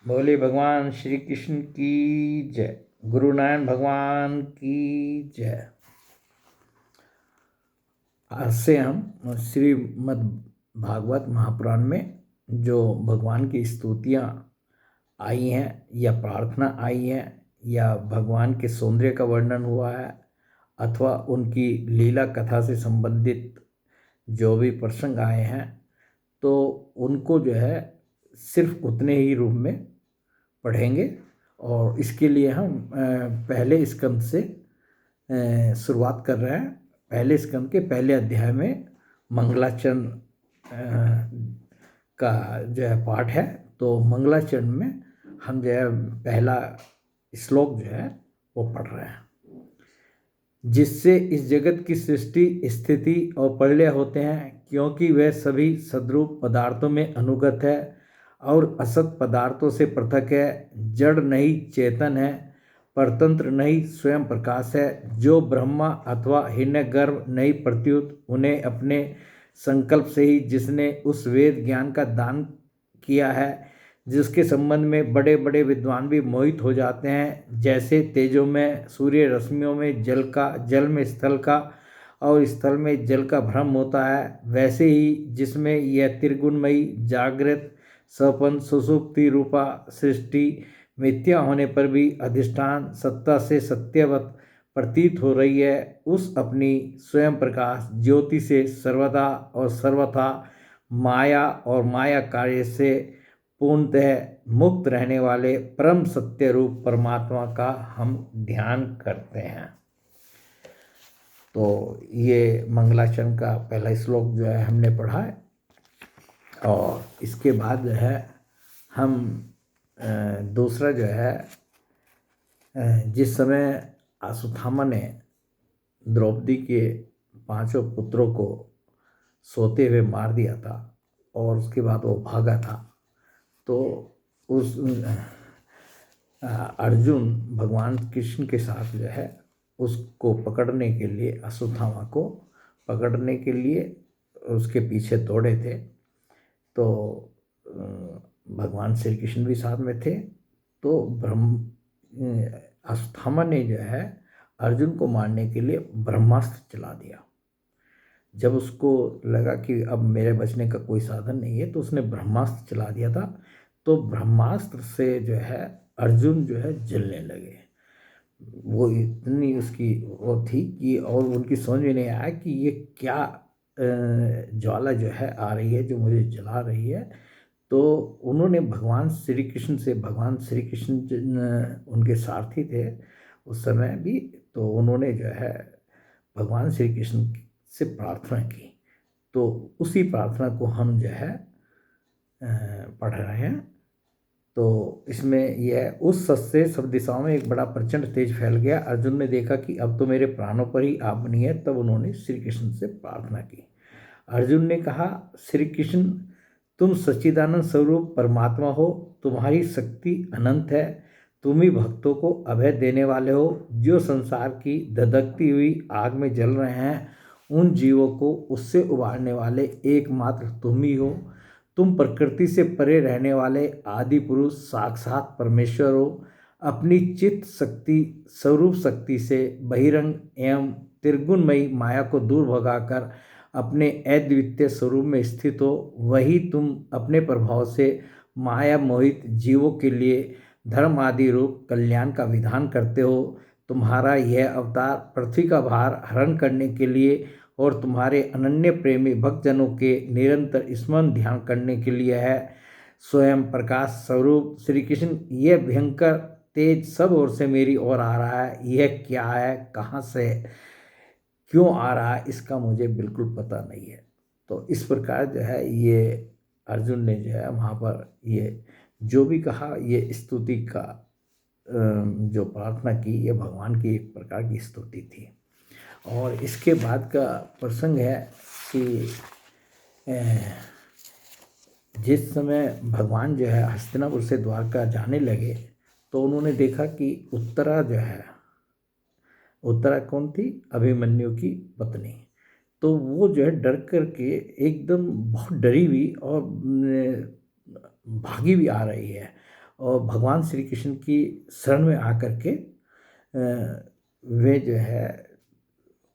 बोले भगवान श्री कृष्ण की जय। गुरु नारायण भगवान की जय। आज से हम श्रीमद् भागवत महापुराण में जो भगवान की स्तुतियाँ आई हैं या प्रार्थना आई हैं या भगवान के सौंदर्य का वर्णन हुआ है अथवा उनकी लीला कथा से संबंधित जो भी प्रसंग आए हैं तो उनको जो है सिर्फ उतने ही रूप में पढ़ेंगे। और इसके लिए हम पहले स्कंद से शुरुआत कर रहे हैं। पहले स्कंद के पहले अध्याय में मंगलाचरण का जो है पाठ है। तो मंगलाचरण में हम जो है पहला श्लोक जो है वो पढ़ रहे हैं। जिससे इस जगत की सृष्टि स्थिति और प्रलय होते हैं, क्योंकि वह सभी सद्रूप पदार्थों में अनुगत है और असत पदार्थों से पृथक है, जड़ नहीं चेतन है, परतंत्र नहीं स्वयं प्रकाश है, जो ब्रह्मा अथवा हिरण्यगर्भ नहीं प्रत्युत उन्हें अपने संकल्प से ही जिसने उस वेद ज्ञान का दान किया है, जिसके संबंध में बड़े बड़े विद्वान भी मोहित हो जाते हैं, जैसे तेजों में सूर्य रश्मियों में जल का, जल में स्थल का और स्थल में जल का भ्रम होता है, वैसे ही जिसमें यह त्रिगुणमयी जागृत सपन सुषुप्ति रूपा सृष्टि मिथ्या होने पर भी अधिष्ठान सत्ता से सत्यवत प्रतीत हो रही है, उस अपनी स्वयं प्रकाश ज्योति से सर्वदा और सर्वथा माया और माया कार्य से पूर्णतः मुक्त रहने वाले परम सत्य रूप परमात्मा का हम ध्यान करते हैं। तो ये मंगलाचरण का पहला श्लोक जो है हमने पढ़ा है। और इसके बाद जो है हम दूसरा जो है जिस समय अश्वत्थामा ने द्रौपदी के 5 पुत्रों को सोते हुए मार दिया था और उसके बाद वो भागा था, तो उस अर्जुन भगवान कृष्ण के साथ जो है उसको पकड़ने के लिए, अश्वत्थामा को पकड़ने के लिए उसके पीछे दौड़े थे। तो भगवान श्री कृष्ण भी साथ में थे। तो अश्वत्थामा ने जो है अर्जुन को मारने के लिए ब्रह्मास्त्र चला दिया। जब उसको लगा कि अब मेरे बचने का कोई साधन नहीं है तो उसने ब्रह्मास्त्र चला दिया था। तो ब्रह्मास्त्र से जो है अर्जुन जो है जलने लगे। वो इतनी उसकी वो थी कि और उनकी समझ में नहीं आया कि ये क्या ज्वाला जो है आ रही है जो मुझे जला रही है। तो उन्होंने भगवान श्री कृष्ण से, भगवान श्री कृष्ण उनके सारथी थे उस समय भी, तो उन्होंने जो है भगवान श्री कृष्ण से प्रार्थना की। तो उसी प्रार्थना को हम जो है पढ़ रहे हैं। तो इसमें यह उस सत्य सब दिशाओं में एक बड़ा प्रचंड तेज फैल गया। अर्जुन ने देखा कि अब तो मेरे प्राणों पर ही आप बनी है, तब उन्होंने श्री कृष्ण से प्रार्थना की। अर्जुन ने कहा, श्री कृष्ण तुम सच्चिदानंद स्वरूप परमात्मा हो, तुम्हारी शक्ति अनंत है, तुम ही भक्तों को अभय देने वाले हो। जो संसार की धधकती हुई आग में जल रहे हैं, उन जीवों को उससे उबारने वाले एकमात्र तुम ही हो। तुम प्रकृति से परे रहने वाले आदि पुरुष साक्षात परमेश्वर हो। अपनी चित्त शक्ति स्वरूप शक्ति से बहिरंग एवं त्रिगुणमयी माया को दूर भगाकर अपने अद्वितीय स्वरूप में स्थित हो। वही तुम अपने प्रभाव से माया मोहित जीवों के लिए धर्म आदि रूप कल्याण का विधान करते हो। तुम्हारा यह अवतार पृथ्वी का भार हरण करने के लिए और तुम्हारे अनन्य प्रेमी भक्तजनों के निरंतर स्मरण ध्यान करने के लिए है। स्वयं प्रकाश स्वरूप श्री कृष्ण, यह भयंकर तेज सब ओर से मेरी ओर आ रहा है। यह क्या है, कहाँ से, क्यों आ रहा है, इसका मुझे बिल्कुल पता नहीं है। तो इस प्रकार जो है ये अर्जुन ने जो है वहाँ पर ये जो भी कहा, ये स्तुति का जो प्रार्थना की, ये भगवान की एक प्रकार की स्तुति थी। और इसके बाद का प्रसंग है कि जिस समय भगवान जो है हस्तिनापुर से द्वारका जाने लगे तो उन्होंने देखा कि उत्तरा जो है, उत्तरा कौन थी, अभिमन्यु की पत्नी, तो वो जो है डर करके एकदम बहुत डरी हुई और भागी भी आ रही है। और भगवान श्री कृष्ण की शरण में आकर के वे जो है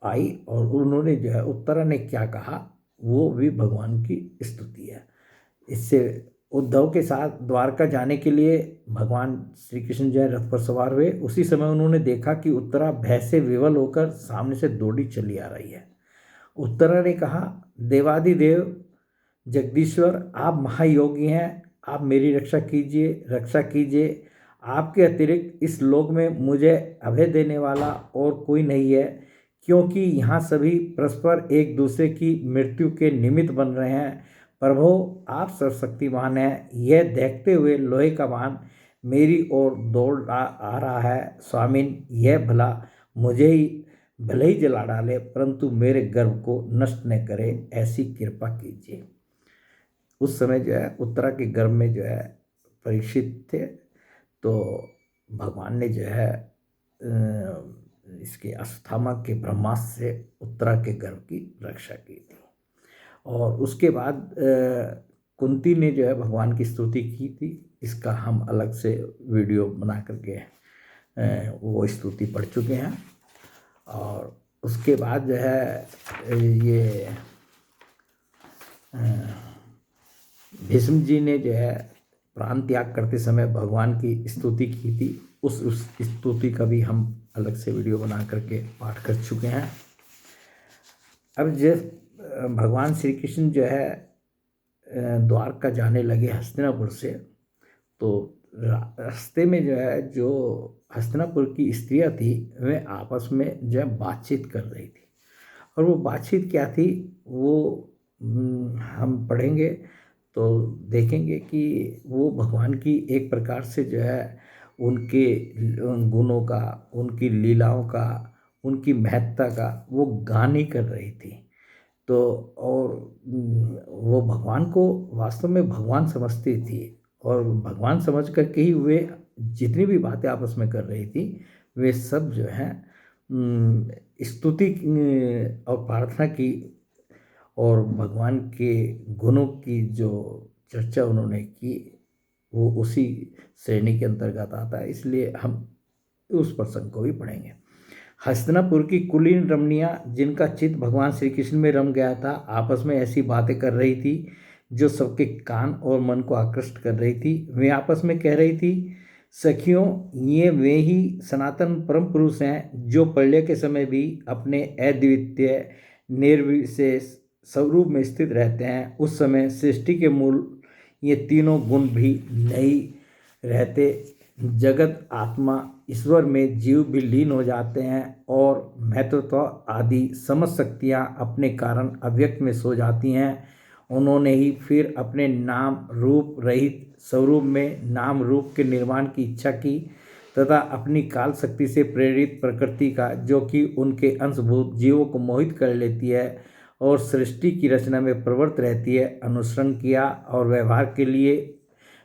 आई, और उन्होंने जो है उत्तरा ने क्या कहा वो भी भगवान की स्तुति है। इससे उद्धव के साथ द्वारका जाने के लिए भगवान श्री कृष्ण जो है रथ पर सवार हुए। उसी समय उन्होंने देखा कि उत्तरा भय से विवल होकर सामने से दौड़ी चली आ रही है। उत्तरा ने कहा, देवादिदेव जगदीश्वर, आप महायोगी हैं, आप मेरी रक्षा कीजिए। आपके अतिरिक्त इस लोक में मुझे अभय देने वाला और कोई नहीं है, क्योंकि यहाँ सभी परस्पर एक दूसरे की मृत्यु के निमित्त बन रहे हैं। प्रभु, आप सर्वशक्तिमान हैं। यह देखते हुए लोहे का बाण मेरी ओर दौड़ आ रहा है। स्वामिन, यह भले ही जला डाले, परंतु मेरे गर्भ को नष्ट न करे, ऐसी कृपा कीजिए। उस समय जो है उत्तरा के गर्भ में जो है परीक्षित थे, तो भगवान ने जो है इसके अश्वत्थामा के ब्रह्मास्त्र से उत्तरा के गर्भ की रक्षा की थी। और उसके बाद कुंती ने जो है भगवान की स्तुति की थी। इसका हम अलग से वीडियो बना करके वो स्तुति पढ़ चुके हैं। और उसके बाद जो है ये भीष्म जी ने जो है प्राण त्याग करते समय भगवान की स्तुति की थी। उस स्तुति का भी हम अलग से वीडियो बना करके पाठ कर चुके हैं। अब जब भगवान श्री कृष्ण जो है द्वारका जाने लगे हस्तिनापुर से, तो रास्ते में जो है जो हस्तिनापुर की स्त्रियां थी वे आपस में जो है बातचीत कर रही थी। और वो बातचीत क्या थी वो हम पढ़ेंगे तो देखेंगे कि वो भगवान की एक प्रकार से जो है उनके गुणों का, उनकी लीलाओं का, उनकी महत्ता का वो गान ही कर रही थी। तो और वो भगवान को वास्तव में भगवान समझती थी, और भगवान समझ करके ही वे जितनी भी बातें आपस में कर रही थी वे सब जो है स्तुति और प्रार्थना की, और भगवान के गुणों की जो चर्चा उन्होंने की वो उसी श्रेणी के अंतर्गत आता है, इसलिए हम उस प्रसंग को भी पढ़ेंगे। हस्तिनापुर की कुलीन रमणियाँ जिनका चित्त भगवान श्री कृष्ण में रम गया था, आपस में ऐसी बातें कर रही थी जो सबके कान और मन को आकृष्ट कर रही थी। वे आपस में कह रही थी, सखियों, ये वे ही सनातन परम पुरुष हैं जो प्रलय के समय भी अपने अद्वितीय निर्विशेष स्वरूप में स्थित रहते हैं। उस समय सृष्टि के मूल ये तीनों गुण भी नहीं रहते। जगत, आत्मा, ईश्वर में जीव भी लीन हो जाते हैं और महत्व आदि समस्त शक्तियाँ अपने कारण अव्यक्त में सो जाती हैं। उन्होंने ही फिर अपने नाम रूप रहित स्वरूप में नाम रूप के निर्माण की इच्छा की तथा अपनी काल शक्ति से प्रेरित प्रकृति का, जो कि उनके अंशभूत जीवों को मोहित कर लेती है और सृष्टि की रचना में प्रवृत्त रहती है, अनुसरण किया और व्यवहार के लिए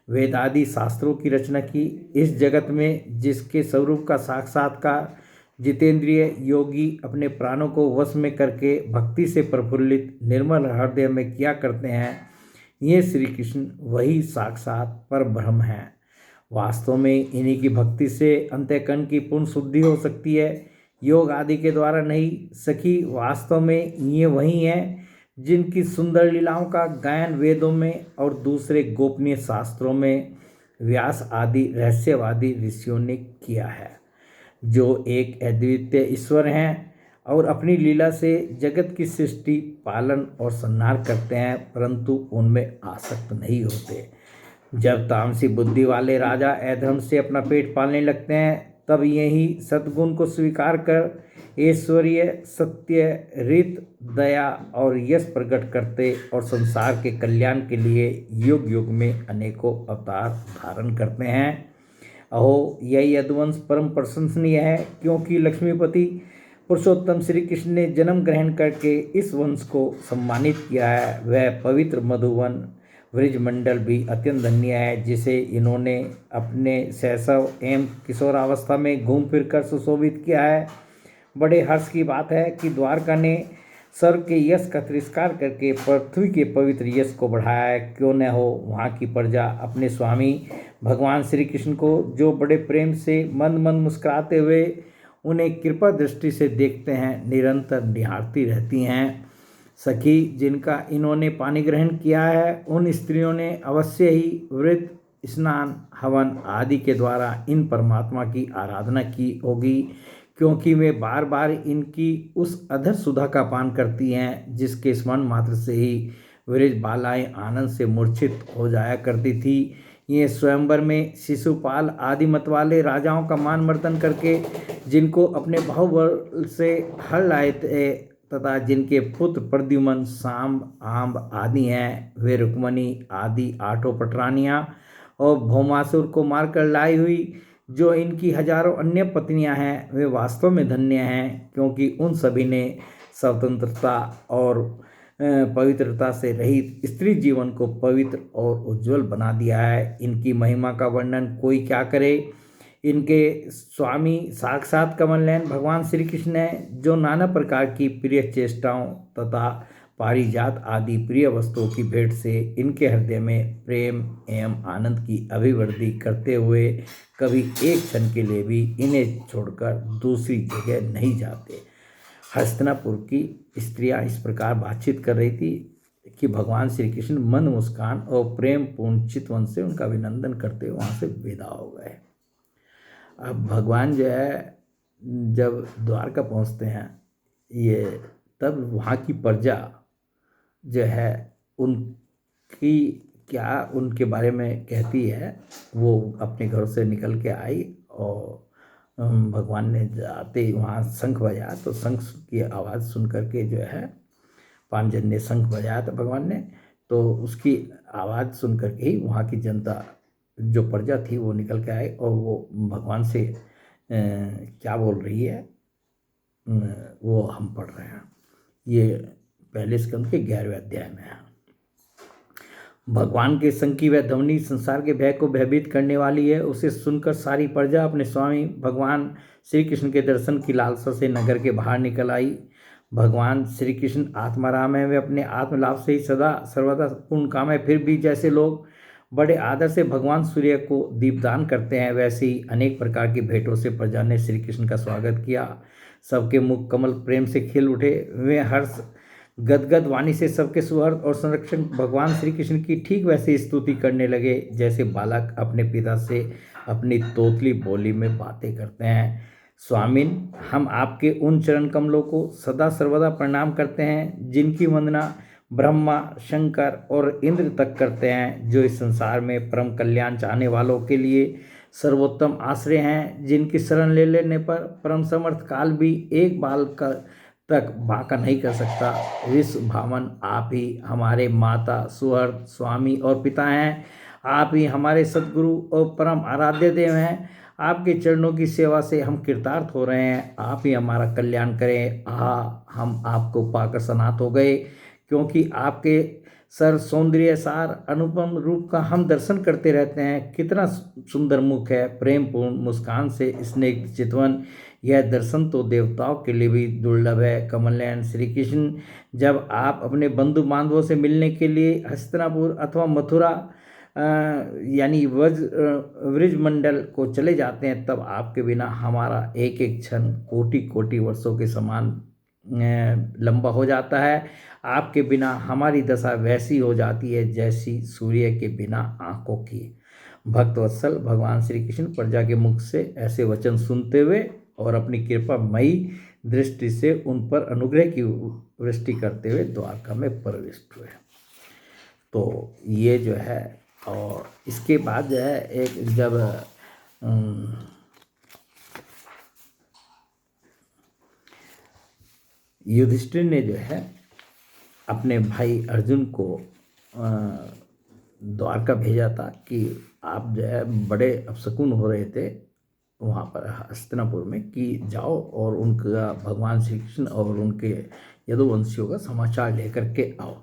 वेदादि शास्त्रों की रचना की। इस जगत में जिसके स्वरूप का साक्षात्कार जितेंद्रिय योगी अपने प्राणों को वश में करके भक्ति से प्रफुल्लित निर्मल हृदय में किया करते हैं, ये श्री कृष्ण वही साक्षात पर ब्रह्म हैं। वास्तव में इन्हीं की भक्ति से अंतःकरण की पूर्ण शुद्धि हो सकती है, योग आदि के द्वारा नहीं। सखी, वास्तव में ये वही हैं जिनकी सुंदर लीलाओं का गायन वेदों में और दूसरे गोपनीय शास्त्रों में व्यास आदि रहस्यवादी ऋषियों ने किया है, जो एक अद्वितीय ईश्वर हैं और अपनी लीला से जगत की सृष्टि, पालन और संहार करते हैं, परंतु उनमें आसक्त नहीं होते। जब तामसी बुद्धि वाले राजा अधर्म से अपना पेट पालने लगते हैं, तब यही सद्गुण को स्वीकार कर ऐश्वर्य, सत्य, रीत, दया और यश प्रकट करते और संसार के कल्याण के लिए युग युग में अनेकों अवतार धारण करते हैं। अहो, यह यदुवंश परम प्रशंसनीय है, क्योंकि लक्ष्मीपति पुरुषोत्तम श्री कृष्ण ने जन्म ग्रहण करके इस वंश को सम्मानित किया है। वह पवित्र मधुवन ब्रजमंडल भी अत्यंत धन्य है, जिसे इन्होंने अपने शैशव एवं किशोरावस्था में घूम फिर कर सुशोभित किया है। बड़े हर्ष की बात है कि द्वारका ने स्वर्ग के यश का तिरस्कार करके पृथ्वी के पवित्र यश को बढ़ाया है। क्यों न हो वहाँ की प्रजा अपने स्वामी भगवान श्री कृष्ण को जो बड़े प्रेम से मंद मंद मुस्कुराते हुए उन्हें कृपा दृष्टि से देखते हैं, निरंतर निहारती रहती हैं। सखी, जिनका इन्होंने पानी ग्रहण किया है उन स्त्रियों ने अवश्य ही व्रत, स्नान, हवन आदि के द्वारा इन परमात्मा की आराधना की होगी, क्योंकि वे बार बार इनकी उस अधर सुधा का पान करती हैं जिसके स्मरण मात्र से ही वृज बालाएं आनंद से मूर्छित हो जाया करती थी। ये स्वयंवर में शिशुपाल आदि मतवाले राजाओं का मान मर्दन करके जिनको अपने बाहुबल से हर लाए थे तथा जिनके पुत्र प्रद्युम्न, सांब, आम्ब आदि हैं, वे रुक्मणी आदि आठों पटरानियाँ और भौमासुर को मारकर लाई हुई जो इनकी हजारों अन्य पत्नियां हैं, वे वास्तव में धन्य हैं, क्योंकि उन सभी ने स्वतंत्रता और पवित्रता से रहित स्त्री जीवन को पवित्र और उज्जवल बना दिया है। इनकी महिमा का वर्णन कोई क्या करे। इनके स्वामी साक्षात कमल नयन भगवान श्री कृष्ण हैं, जो नाना प्रकार की प्रिय चेष्टाओं तथा पारिजात आदि प्रिय वस्तुओं की भेंट से इनके हृदय में प्रेम एवं आनंद की अभिवृद्धि करते हुए कभी एक क्षण के लिए भी इन्हें छोड़कर दूसरी जगह नहीं जाते। हस्तिनापुर की स्त्रियां इस प्रकार बातचीत कर रही थी कि भगवान श्री कृष्ण मंद मुस्कान और प्रेम पूर्ण चितवन से उनका अभिनंदन करते हुए वहाँ से विदा हो गए। अब भगवान जो है जब द्वारका पहुँचते हैं, ये तब वहाँ की प्रजा जो है उनकी क्या उनके बारे में कहती है। वो अपने घर से निकल के आई और भगवान ने जाते ही वहाँ शंख बजाया, तो शंख की आवाज़ सुन करके जो है पांजन ने शंख बजाया था भगवान ने, तो उसकी आवाज़ सुन करके ही वहाँ की जनता जो प्रजा थी वो निकल के आए और वो भगवान से क्या बोल रही है वो हम पढ़ रहे हैं। ये पहले स्कंद के 11वें अध्याय में है। भगवान के शंख की वह ध्वनि संसार के भय को भयभीत करने वाली है। उसे सुनकर सारी प्रजा अपने स्वामी भगवान श्री कृष्ण के दर्शन की लालसा से नगर के बाहर निकल आई। भगवान श्री कृष्ण आत्माराम है, वे अपने आत्मलाभ से ही सदा सर्वदा पूर्ण काम है। फिर भी जैसे लोग बड़े आदर से भगवान सूर्य को दीपदान करते हैं, वैसे ही अनेक प्रकार की भेंटों से प्रजा ने श्री कृष्ण का स्वागत किया। सबके मुख कमल प्रेम से खिल उठे। वे हर्ष गदगद वाणी से सबके सुहृद और संरक्षक भगवान श्री कृष्ण की ठीक वैसे स्तुति करने लगे जैसे बालक अपने पिता से अपनी तोतली बोली में बातें करते हैं। स्वामिन, हम आपके उन चरण कमलों को सदा सर्वदा प्रणाम करते हैं जिनकी वंदना ब्रह्मा, शंकर और इंद्र तक करते हैं, जो इस संसार में परम कल्याण चाहने वालों के लिए सर्वोत्तम आश्रय हैं, जिनकी शरण ले लेने पर परम समर्थ काल भी एक बाल का तक बाका नहीं कर सकता। विश्व भावन आप ही हमारे माता, सुहृद, स्वामी और पिता हैं। आप ही हमारे सद्गुरु और परम आराध्य देव हैं। आपके चरणों की सेवा से हम कृतार्थ हो रहे हैं। आप ही हमारा कल्याण करें। हम आपको पाकर सनात हो गए, क्योंकि आपके सर सौंदर्य सार अनुपम रूप का हम दर्शन करते रहते हैं। कितना सुंदर मुख है, प्रेम पूर्ण मुस्कान से स्नेह चितवन। यह दर्शन तो देवताओं के लिए भी दुर्लभ है। कमलनयन श्री कृष्ण, जब आप अपने बंधु बांधवों से मिलने के लिए हस्तिनापुर अथवा मथुरा यानी व्रजमंडल को चले जाते हैं, तब आपके बिना हमारा एक एक क्षण कोटि कोटि वर्षों के समान लंबा हो जाता है। आपके बिना हमारी दशा वैसी हो जाती है जैसी सूर्य के बिना आंखों की। भक्तवत्सल भगवान श्री कृष्ण प्रजा के मुख से ऐसे वचन सुनते हुए और अपनी कृपामयी दृष्टि से उन पर अनुग्रह की वृष्टि करते हुए द्वारका में प्रविष्ट हुए। तो ये जो है, और इसके बाद जो है एक जब युधिष्ठिर ने जो है अपने भाई अर्जुन को द्वारका भेजा था कि आप जो है बड़े अपशकुन हो रहे थे वहाँ पर हस्तिनापुर में, कि जाओ और उनका भगवान श्री कृष्ण और उनके यदुवंशियों का समाचार लेकर के आओ।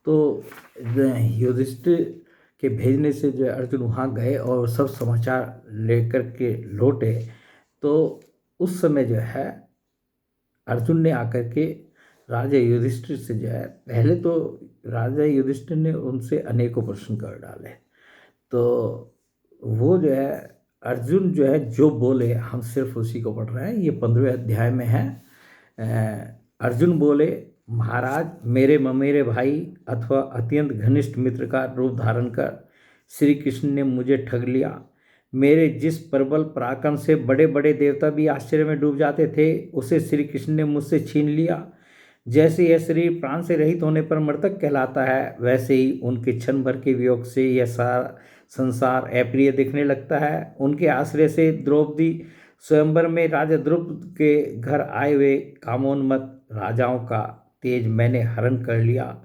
तो युधिष्ठिर के भेजने से जो अर्जुन वहाँ गए और सब समाचार लेकर के लौटे। तो उस समय जो है अर्जुन ने आकर के राजा युधिष्ठिर से जो है, पहले तो राजा युधिष्ठिर ने उनसे अनेकों प्रश्न कर डाले। तो वो जो है अर्जुन जो है जो बोले हम सिर्फ उसी को पढ़ रहे हैं। ये 15वें अध्याय में है। अर्जुन बोले, महाराज मेरे ममेरे भाई अथवा अत्यंत घनिष्ठ मित्र का रूप धारण कर श्री कृष्ण ने मुझे ठग लिया। मेरे जिस प्रबल पराक्रम से बड़े बड़े देवता भी आश्चर्य में डूब जाते थे, उसे श्री कृष्ण ने मुझसे छीन लिया। जैसे यह शरीर प्राण से रहित होने पर मृतक कहलाता है, वैसे ही उनके क्षण भर के वियोग से यह सारा संसार अप्रिय दिखने लगता है। उनके आश्रय से द्रौपदी स्वयंवर में राजा द्रुपद के घर आए हुए कामोन्मत्त राजाओं का तेज मैंने हरण कर लिया।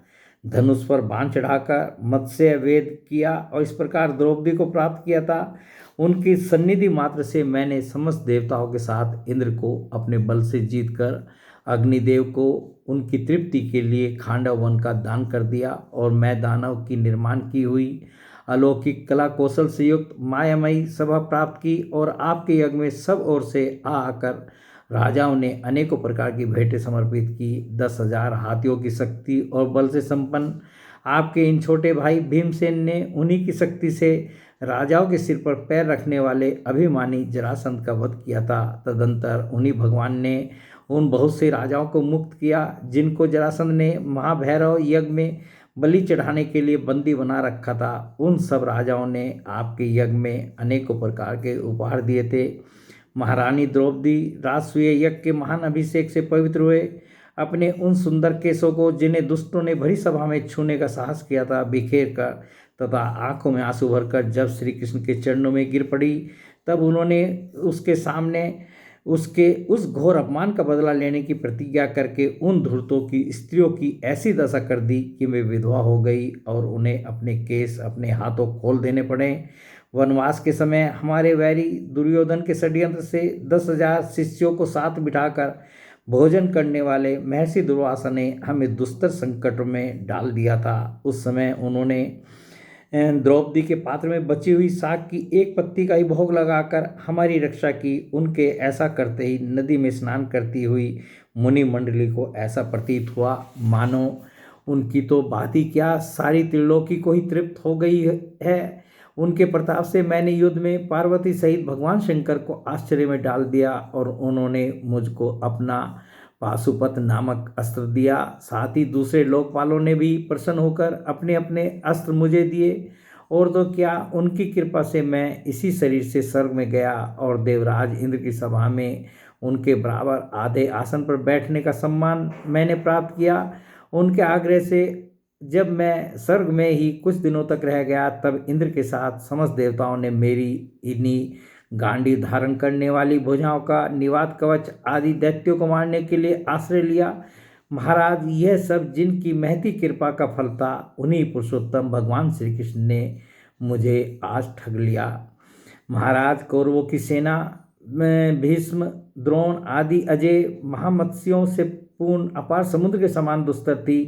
धनुष पर बाण चढ़ाकर मत्स्य वेद किया और इस प्रकार द्रौपदी को प्राप्त किया था। उनकी सन्निधि मात्र से मैंने समस्त देवताओं के साथ इंद्र को अपने बल से जीतकर अग्निदेव को उनकी तृप्ति के लिए खांडव वन का दान कर दिया और मैं दानव की निर्माण की हुई अलौकिक कला कौशल से युक्त मायामयी सभा प्राप्त की और आपके यज्ञ में सब ओर से आकर राजाओं ने अनेकों प्रकार की भेंटें समर्पित की। 10,000 हाथियों की शक्ति और बल से संपन्न आपके इन छोटे भाई भीमसेन ने उन्हीं की शक्ति से राजाओं के सिर पर पैर रखने वाले अभिमानी जरासंध का वध किया था। तदंतर उन्हीं भगवान ने उन बहुत से राजाओं को मुक्त किया जिनको जरासंध ने महाभैरव यज्ञ में बलि चढ़ाने के लिए बंदी बना रखा था। उन सब राजाओं ने आपके यज्ञ में अनेकों प्रकार के उपहार दिए थे। महारानी द्रौपदी राजसूय यज्ञ के महान अभिषेक से पवित्र हुए अपने उन सुंदर केशों को, जिन्हें दुष्टों ने भरी सभा में छूने का साहस किया था, बिखेर कर तथा आंखों में आंसू भरकर जब श्री कृष्ण के चरणों में गिर पड़ी, तब उन्होंने उसके सामने उसके उस घोर अपमान का बदला लेने की प्रतिज्ञा करके उन धूर्तों की स्त्रियों की ऐसी दशा कर दी कि वे विधवा हो गई और उन्हें अपने केस अपने हाथों खोल देने पड़े। वनवास के समय हमारे वैरी दुर्योधन के षड्यंत्र से 10,000 शिष्यों को साथ बिठाकर भोजन करने वाले महर्षि दुर्वासा ने हमें दुस्तर संकट में डाल दिया था। उस समय उन्होंने द्रौपदी के पात्र में बची हुई साग की एक पत्ती का ही भोग लगाकर हमारी रक्षा की। उनके ऐसा करते ही नदी में स्नान करती हुई मुनि मंडली को ऐसा प्रतीत हुआ मानो उनकी तो बात ही क्या, सारी त्रिलोकी को ही तृप्त हो गई है। उनके प्रताप से मैंने युद्ध में पार्वती सहित भगवान शंकर को आश्चर्य में डाल दिया और उन्होंने मुझको अपना पाशुपत नामक अस्त्र दिया। साथ ही दूसरे लोकपालों ने भी प्रसन्न होकर अपने अपने अस्त्र मुझे दिए। और तो क्या, उनकी कृपा से मैं इसी शरीर से स्वर्ग में गया और देवराज इंद्र की सभा में उनके बराबर आधे आसन पर बैठने का सम्मान मैंने प्राप्त किया। उनके आग्रह से जब मैं स्वर्ग में ही कुछ दिनों तक रह गया, तब इंद्र के साथ समस्त देवताओं ने मेरी इन्हीं गांडी धारण करने वाली भुजाओं का निवात कवच आदि दैत्यों को मारने के लिए आश्रय लिया। महाराज, यह सब जिनकी महती कृपा का फल था, उन्हीं पुरुषोत्तम भगवान श्री कृष्ण ने मुझे आज ठग लिया। महाराज, कौरवों की सेना में भीष्म, द्रोण आदि अजय महामत्स्यों से पूर्ण अपार समुद्र के समान दुस्तर थी,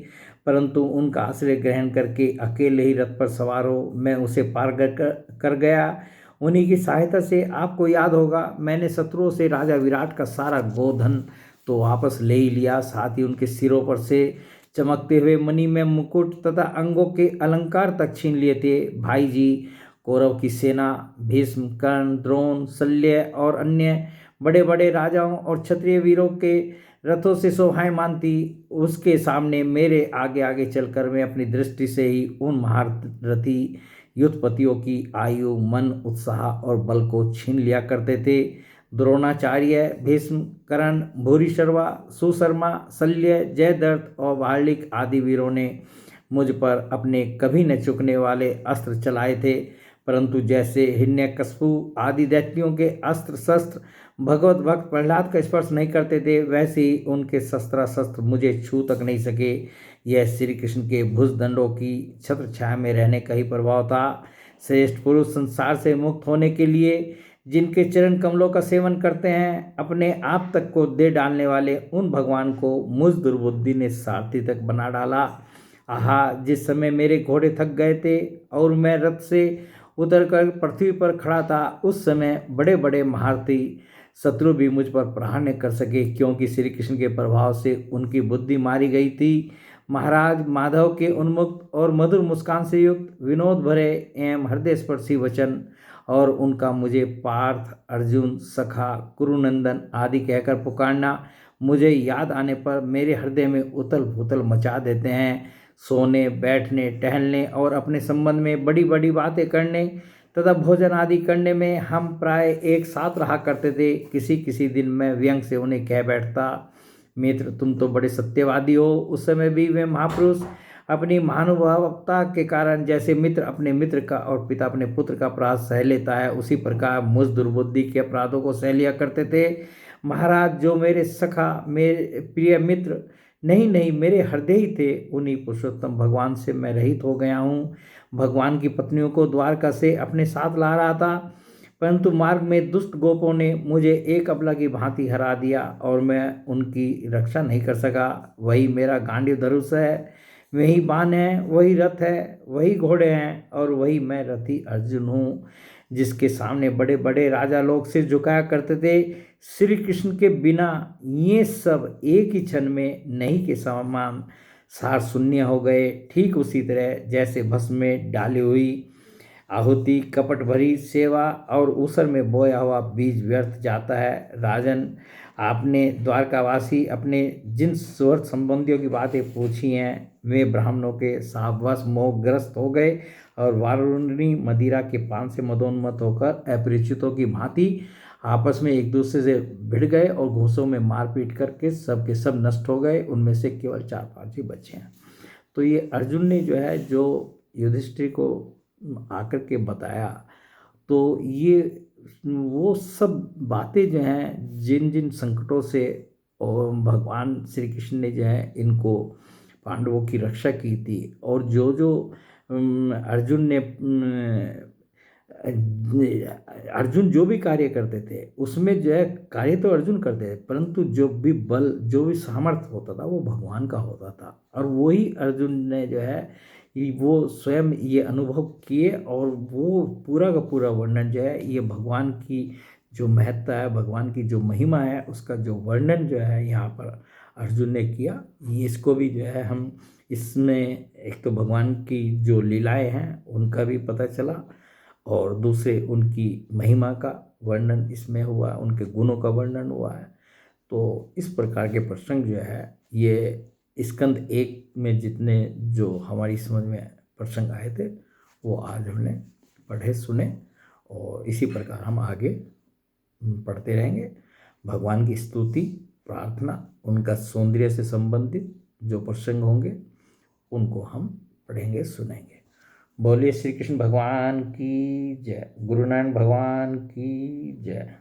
परंतु उनका आश्रय ग्रहण करके अकेले ही रथ पर सवार हो मैं उसे पार कर गया। उन्हीं की सहायता से आपको याद होगा मैंने शत्रुओं से राजा विराट का सारा गोधन तो वापस ले ही लिया, साथ ही उनके सिरों पर से चमकते हुए मणि में मुकुट तथा अंगों के अलंकार तक छीन लिए थे। भाई जी, कौरव की सेना भीष्म, कर्ण, द्रोण, शल्य और अन्य बड़े बड़े राजाओं और क्षत्रिय वीरों के रथों से शोभायमान थी। उसके सामने मेरे आगे आगे चलकर मैं अपनी दृष्टि से ही उन महारथी युद्धपतियों की आयु, मन, उत्साह और बल को छीन लिया करते थे। द्रोणाचार्य, भीष्म, कर्ण, भूरिश्रवा, सुशर्मा, शल्य, जयद्रथ और वार्लिक आदि वीरों ने मुझ पर अपने कभी न चुकने वाले अस्त्र चलाए थे, परंतु जैसे हिरण्यकश्यपु आदि दैत्यों के अस्त्र शस्त्र भगवत भक्त प्रहलाद का स्पर्श नहीं करते थे, वैसे ही उनके शस्त्र मुझे छू तक नहीं सके। यह श्री कृष्ण के भुजदंडों की छत्र छाया में रहने का ही प्रभाव था। श्रेष्ठ पुरुष संसार से मुक्त होने के लिए जिनके चरण कमलों का सेवन करते हैं, अपने आप तक को दे डालने वाले उन भगवान को मुझ दुर्बुद्धि ने सारथी तक बना डाला। आहा, जिस समय मेरे घोड़े थक गए थे और मैं रथ से उतरकर पृथ्वी पर खड़ा था, उस समय बड़े बड़े महारथी शत्रु भी मुझ पर प्रहार न कर सके, क्योंकि श्री कृष्ण के प्रभाव से उनकी बुद्धि मारी गई थी। महाराज, माधव के उन्मुक्त और मधुर मुस्कान से युक्त विनोद भरे एवं हृदय स्पर्शी वचन और उनका मुझे पार्थ, अर्जुन, सखा, कुरुनंदन आदि कहकर पुकारना मुझे याद आने पर मेरे हृदय में उथल पुथल मचा देते हैं। सोने, बैठने, टहलने और अपने संबंध में बड़ी बड़ी बातें करने तथा भोजन आदि करने में हम प्राय एक साथ रहा करते थे। किसी किसी दिन मैं व्यंग से उन्हें कह बैठता, मित्र तुम तो बड़े सत्यवादी हो। उस समय भी वे महापुरुष अपनी महानुभावता के कारण जैसे मित्र अपने मित्र का और पिता अपने पुत्र का अपराध सह लेता है, उसी प्रकार मुझ दुर्बुद्धि के अपराधों को सह लिया करते थे। महाराज जो मेरे सखा, मेरे प्रिय मित्र नहीं नहीं मेरे हृदय ही थे, उन्हीं पुरुषोत्तम भगवान से मैं रहित हो गया हूँ। भगवान की पत्नियों को द्वारका से अपने साथ ला रहा था, परंतु मार्ग में दुष्ट गोपों ने मुझे एक अबला की भांति हरा दिया और मैं उनकी रक्षा नहीं कर सका। वही मेरा गांडीव धनुष है, वही बाण है, वही रथ है, वही घोड़े हैं और वही मैं रथी अर्जुन हूँ, जिसके सामने बड़े बड़े राजा लोग सिर झुकाया करते थे। श्री कृष्ण के बिना ये सब एक ही क्षण में नहीं के समान सार शून्य हो गए। ठीक उसी तरह जैसे भस्म में डाली हुई आहुति, कपट भरी सेवा और ऊसर में बोया हुआ बीज व्यर्थ जाता है। राजन, आपने द्वारकावासी अपने जिन स्वर्ग संबंधियों की बातें पूछी हैं वे ब्राह्मणों के साववश मोहग्रस्त हो गए और वारुणी मदिरा के पान से मदोन्मत्त होकर अपरिचितों की भांति आपस में एक दूसरे से भिड़ गए और घूसों में मारपीट करके सब के सब नष्ट हो गए। उनमें से केवल 4-5 ही बचे हैं। तो ये अर्जुन ने जो है जो युधिष्ठिर को आकर के बताया, तो ये वो सब बातें जो हैं जिन जिन संकटों से और भगवान श्री कृष्ण ने जो है इनको पांडवों की रक्षा की थी, और जो जो अर्जुन ने अर्जुन जो भी कार्य करते थे उसमें जो है कार्य तो अर्जुन करते थे, परंतु जो भी बल जो भी सामर्थ्य होता था वो भगवान का होता था। और वही अर्जुन ने जो है वो स्वयं ये अनुभव किए और वो पूरा का पूरा वर्णन जो है ये भगवान की जो महत्ता है, भगवान की जो महिमा है, उसका जो वर्णन जो है यहाँ पर अर्जुन ने किया। ये इसको भी जो है हम इसमें एक तो भगवान की जो लीलाएं हैं उनका भी पता चला और दूसरे उनकी महिमा का वर्णन इसमें हुआ, उनके गुणों का वर्णन हुआ है। तो इस प्रकार के प्रसंग जो है ये स्कंद 1 में जितने जो हमारी समझ में प्रसंग आए थे वो आज हमने पढ़े सुने, और इसी प्रकार हम आगे पढ़ते रहेंगे। भगवान की स्तुति, प्रार्थना, उनका सौंदर्य से संबंधित जो प्रसंग होंगे उनको हम पढ़ेंगे सुनेंगे। बोलिए श्री कृष्ण भगवान की जय, गुरु नानक भगवान की जय।